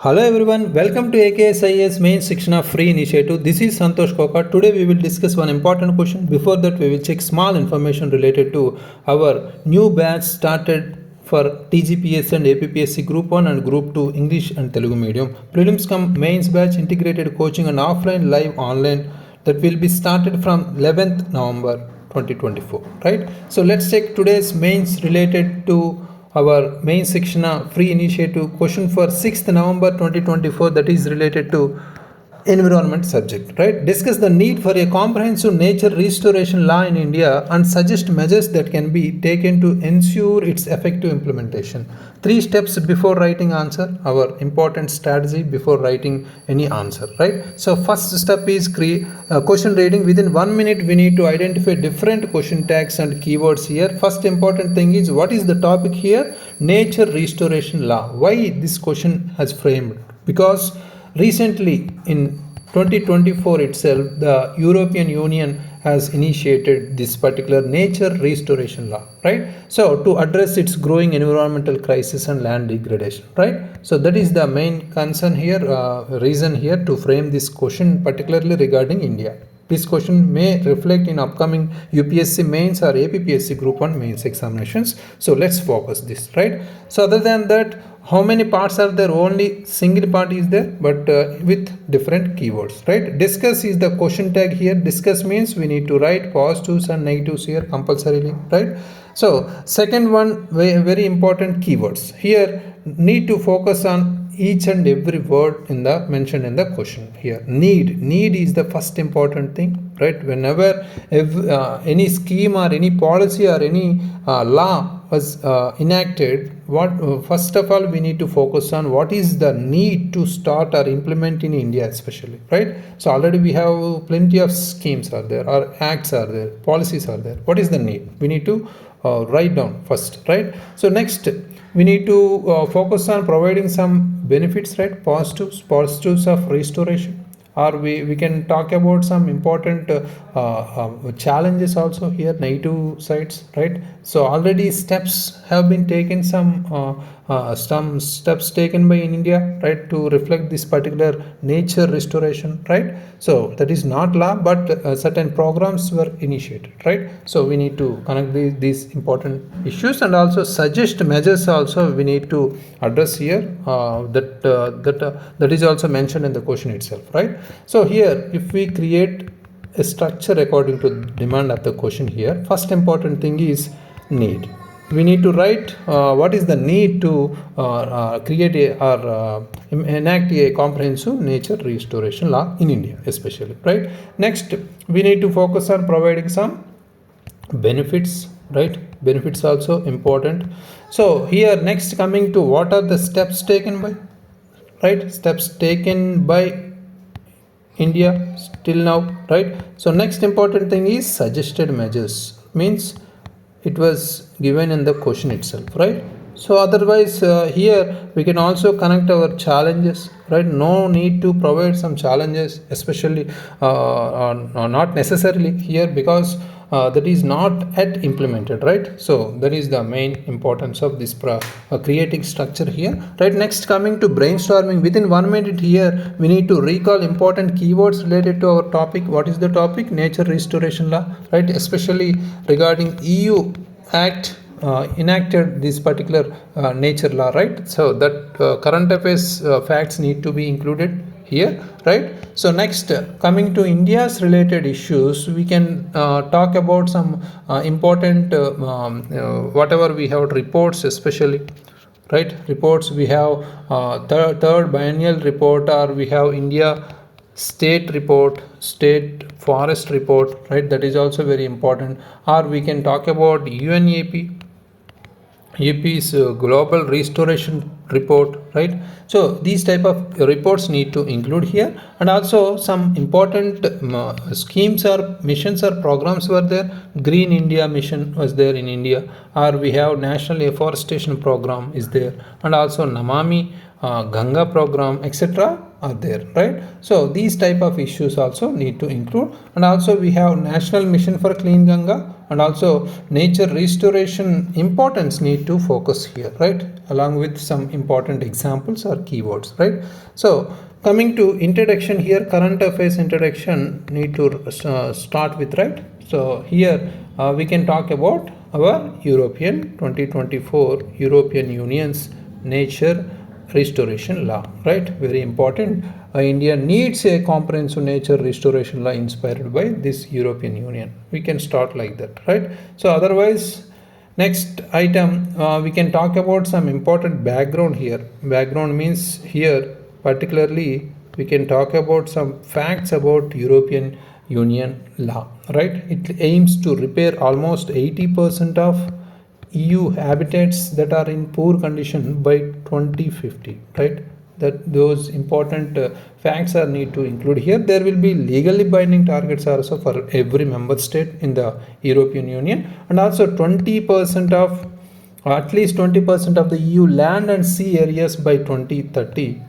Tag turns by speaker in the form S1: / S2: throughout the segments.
S1: Hello everyone, welcome to AKS IAS Main Shikshna Free Initiative. This is Santosh Koka. Today we will discuss one important question. Before that we will check small information related to our new batch started for TGPS and APPSC Group 1 and Group 2 English and Telugu Medium. Prelims come mains batch integrated coaching and offline live online that will be started from 11th November 2024. Right? So let's check today's mains related to our main section free initiative question for 6th November 2024 that is related to environment subject, right? Discuss the need for a comprehensive nature restoration law in India and suggest measures that can be taken to ensure its effective implementation. 3 steps before writing answer, our important strategy before writing any answer, right? So first step is question reading. Within 1 minute we need to identify different question tags and keywords here. First important thing is what is the topic here? Nature restoration law. Why this question has framed? Because recently in 2024 itself, the European Union has initiated this particular nature restoration law, right? So to address its growing environmental crisis and land degradation, right? So that is the main concern here, reason here to frame this question particularly regarding India. This question may reflect in upcoming UPSC mains or APPSC Group 1 mains examinations. So let's focus this, right? So other than that, how many parts are there? Only single part is there, but with different keywords, right? Discuss is the question tag here. Discuss means we need to write positives and negatives here compulsorily, right? So second one, very important keywords. Here need to focus on each and every word in the mentioned in the question here. Need is the first important thing, right? Whenever any scheme or any policy or any law was enacted, first of all we need to focus on what is the need to start or implement in India especially, right? So already we have plenty of schemes are there, or acts are there, policies are there. What is the need? We need to write down first, right? So next we need to focus on providing some benefits, right? Positives of restoration, or we can talk about some important challenges also here, negative sides, right? So already steps have been taken, some steps taken by India, right, to reflect this particular nature restoration, right? So that is not law, but certain programs were initiated, right? So we need to connect these important issues and also suggest measures also we need to address here, that is also mentioned in the question itself, right? So here if we create a structure according to demand of the question here, first important thing is need. We need to write what is the need to create or enact a comprehensive nature restoration law in India especially, right? Next we need to focus on providing some benefits, right? Benefits also important. So here next coming to what are the steps taken by, right? Steps taken by India till now, right? So next important thing is suggested measures, means it was given in the question itself, right? So otherwise here we can also connect our challenges, right? No need to provide some challenges, especially not necessarily here, because that is not yet implemented, right? So that is the main importance of this creating structure here, right? Next coming to brainstorming. Within 1 minute here we need to recall important keywords related to our topic. What is the topic? Nature restoration law, right? Especially regarding EU Act enacted this particular nature law, right? So that current affairs facts need to be included here, right? So next coming to India's related issues, we can talk about some important whatever we have reports, especially, right? Reports we have third biennial report, or we have India state report, state forest report, right? That is also very important. Or we can talk about UP's global restoration report, right? So these type of reports need to include here, and also some important schemes or missions or programs were there. Green India mission was there in India, or we have National Afforestation program is there, and also Namami Ganga program, etc. are there, right? So these type of issues also need to include. And also we have National Mission for Clean Ganga, and also nature restoration importance need to focus here, right? Along with some important examples or keywords, right? So coming to introduction here, current affairs introduction need to start with, right? So here we can talk about our European 2024 European Union's nature restoration law, right? Very important. India needs a comprehensive nature restoration law inspired by this European Union. We can start like that, right? So otherwise, next item, we can talk about some important background here. Background means here particularly we can talk about some facts about European Union law, right? It aims to repair almost 80% of EU habitats that are in poor condition by 2050, right? That those important facts are need to include here. There will be legally binding targets also for every member state in the European Union, and also 20% of at least 20% of the EU land and sea areas by 2030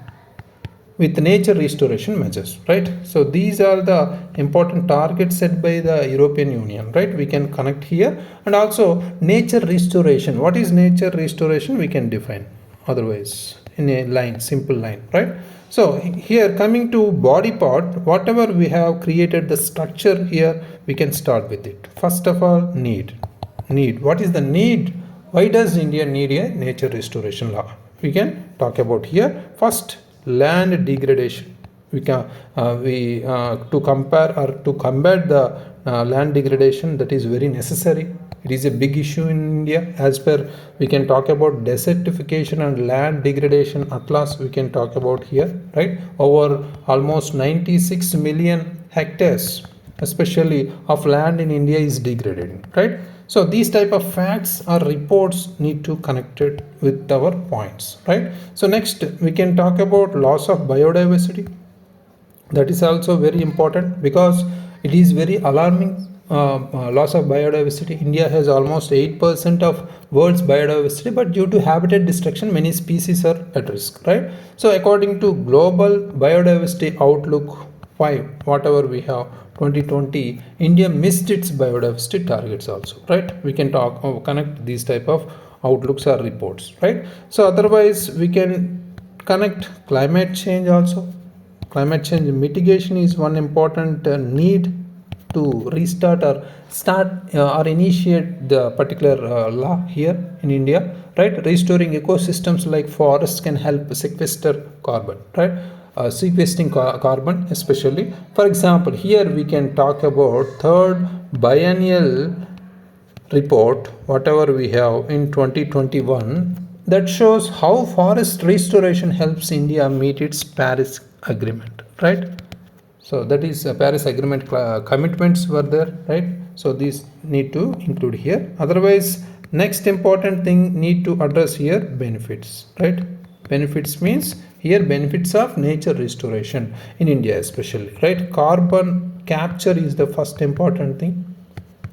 S1: with nature restoration measures, right? So these are the important targets set by the European Union, right? We can connect here. And also nature restoration. What is nature restoration? We can define otherwise in a line, simple line, right? So here coming to body part, whatever we have created the structure here, we can start with it. First of all, need. What is the need? Why does India need a nature restoration law? We can talk about here. First, land degradation. We can to compare or to combat the land degradation, that is very necessary. It is a big issue in India. As per we can talk about desertification and land degradation atlas, we can talk about here, right? Over almost 96 million hectares especially of land in India is degraded, right? So these type of facts or reports need to connect it with our points, right? So next we can talk about loss of biodiversity. That is also very important because it is very alarming. Loss of biodiversity. India has almost 8% of world's biodiversity, but due to habitat destruction, many species are at risk, right? So according to Global Biodiversity Outlook 5, whatever we have, 2020, India missed its biodiversity targets also, right? We can talk connect these type of outlooks or reports, right? So otherwise we can connect climate change also. Climate change mitigation is one important need to restart or start or initiate the particular law here in India, right? Restoring ecosystems like forests can help sequester carbon, right? Sequestering carbon especially. For example, here we can talk about third biennial report, whatever we have in 2021, that shows how forest restoration helps India meet its Paris Agreement, right? So that is Paris Agreement commitments were there, right? So these need to include here. Otherwise, next important thing need to address here, benefits, right? Benefits means here benefits of nature restoration in India especially, right? Carbon capture is the first important thing,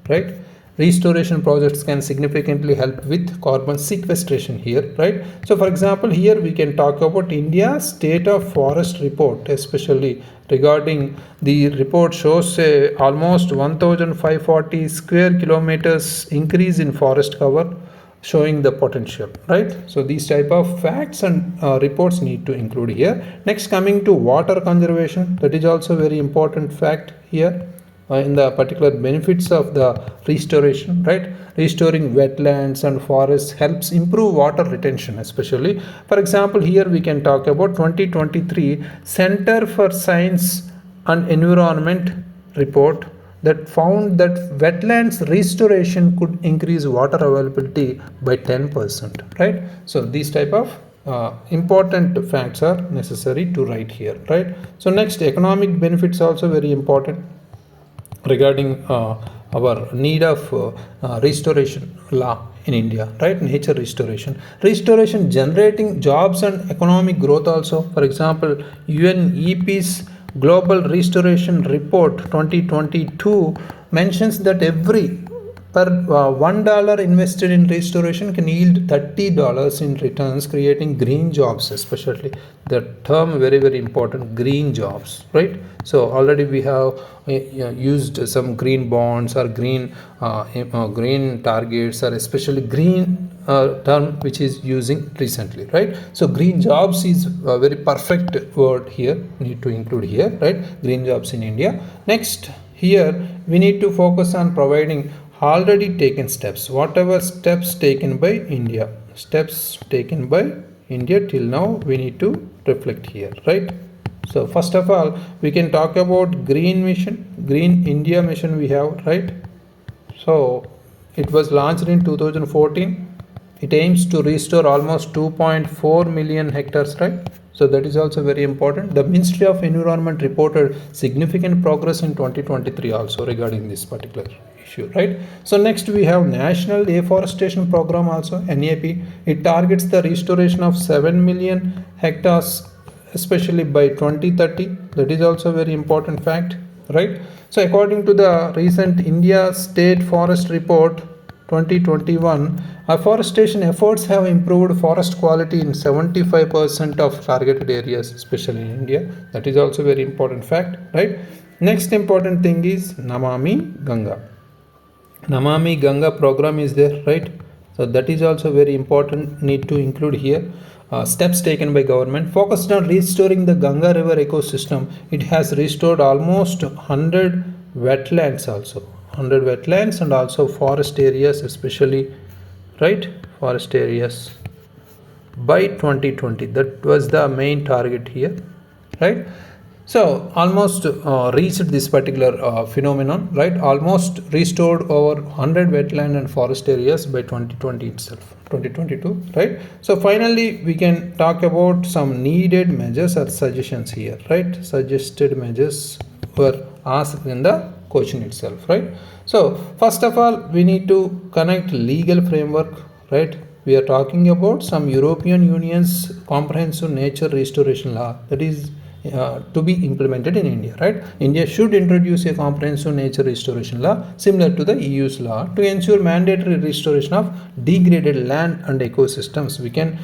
S1: right? Restoration projects can significantly help with carbon sequestration here, right? So for example, here we can talk about India's state of forest report, especially regarding the report shows almost 1540 square kilometers increase in forest cover, showing the potential, right? So these type of facts and reports need to include here. Next, coming to water conservation, that is also very important fact here. In the particular benefits of the restoration, right? Restoring wetlands and forests helps improve water retention especially. For example, here we can talk about 2023 Center for Science and Environment report that found that wetlands restoration could increase water availability by 10%, right? So these type of important facts are necessary to write here, right? So next, economic benefits also very important regarding our need of restoration law in India, right? Nature restoration generating jobs and economic growth also. For example, UNEP's Global Restoration Report 2022 mentions that every per $1 invested in restoration can yield $30 in returns, creating green jobs, especially the term very, very important, green jobs, right? So already we have used some green bonds or green targets, or especially green term which is using recently, right? So green jobs is a very perfect word here, need to include here, right? Green jobs in India. Next, here we need to focus on providing already taken steps, whatever steps taken by India, till now, we need to reflect here, right? So first of all, we can talk about green India mission we have, right? So it was launched in 2014. It aims to restore almost 2.4 million hectares, right? So that is also very important. The Ministry of Environment reported significant progress in 2023 also regarding this particular issue, right? So next we have National Afforestation Program also, NAP. It targets the restoration of 7 million hectares, especially by 2030. That is also very important fact, right? So according to the recent India State Forest Report 2021, afforestation efforts have improved forest quality in 75% of targeted areas, especially in India. That is also very important fact, right? Next important thing is Namami Ganga program is there, right? So that is also very important, need to include here. Steps taken by government focused on restoring the Ganga river ecosystem. It has restored almost 100 wetlands also, 100 wetlands, and also forest areas, especially, right, forest areas by 2020. That was the main target here, right? So almost reached this particular phenomenon, right? Almost restored over 100 wetland and forest areas by 2020 itself, 2022, right? So finally, we can talk about some needed measures or suggestions here, right? Suggested measures were asked in the question itself, right? So first of all, we need to connect legal framework, right? We are talking about some European Union's comprehensive nature restoration law that is to be implemented in India, right? India should introduce a comprehensive nature restoration law similar to the EU's law to ensure mandatory restoration of degraded land and ecosystems. We can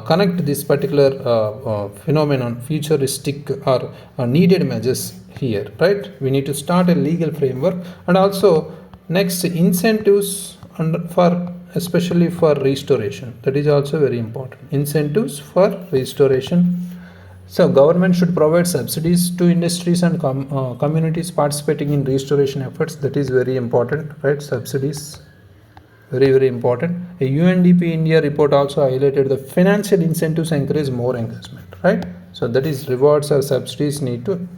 S1: connect this particular phenomenon, futuristic or needed measures here, right? We need to start a legal framework, and also next incentives for especially for restoration. That is also very important. Incentives for restoration. So government should provide subsidies to industries and communities participating in restoration efforts. That is very important, right? Subsidies, very, very important. A UNDP India report also highlighted the financial incentives encourage more engagement, right? So that is rewards or subsidies need to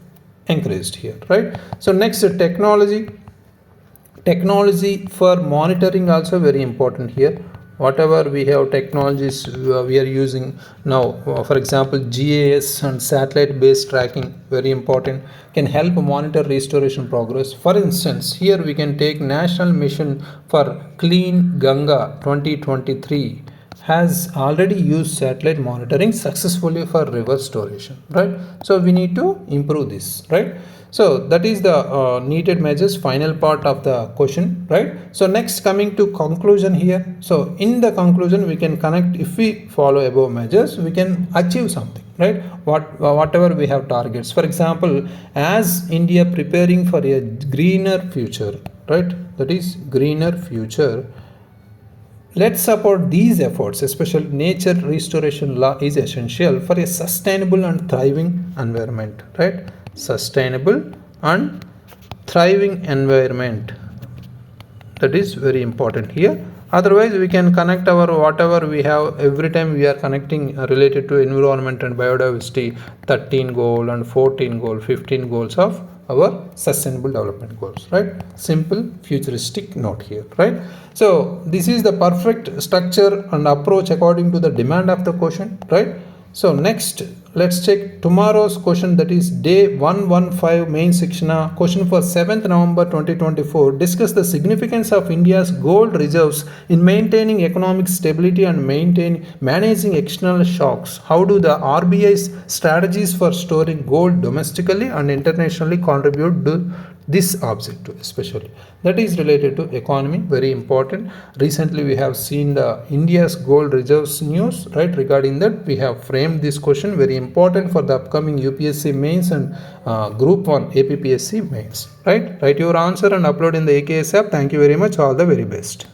S1: encouraged here, right? So next, technology for monitoring also very important here. Whatever we have technologies we are using now, for example GIS and satellite based tracking, very important, can help monitor restoration progress. For instance, here we can take National Mission for Clean Ganga 2023 has already used satellite monitoring successfully for river restoration, right? So we need to improve this, right? So that is the needed measures, final part of the question, right? So next, coming to conclusion here. So in the conclusion, we can connect, if we follow above measures, we can achieve something, right? Whatever we have targets. For example, as India preparing for a greener future, right? That is greener future. Let's support these efforts, especially nature restoration law is essential for a sustainable and thriving environment, right? Sustainable and thriving environment. That is very important here. Otherwise, we can connect our whatever we have every time we are connecting related to environment and biodiversity, 13 goal and 14 goal, 15 goals of our sustainable development goals, right? Simple futuristic note here, right? So this is the perfect structure and approach according to the demand of the question, right? So next, let's check tomorrow's question, that is day 115 main Shikshna question for 7th November 2024. Discuss the significance of India's gold reserves in maintaining economic stability and managing external shocks. How do the RBI's strategies for storing gold domestically and internationally contribute this objective especially, that is related to economy, very important. Recently we have seen the India's gold reserves news, right? Regarding that we have framed this question, very important for the upcoming UPSC mains and group 1 APPSC mains, right? Write your answer and upload in the AKS app. Thank you very much, all the very best.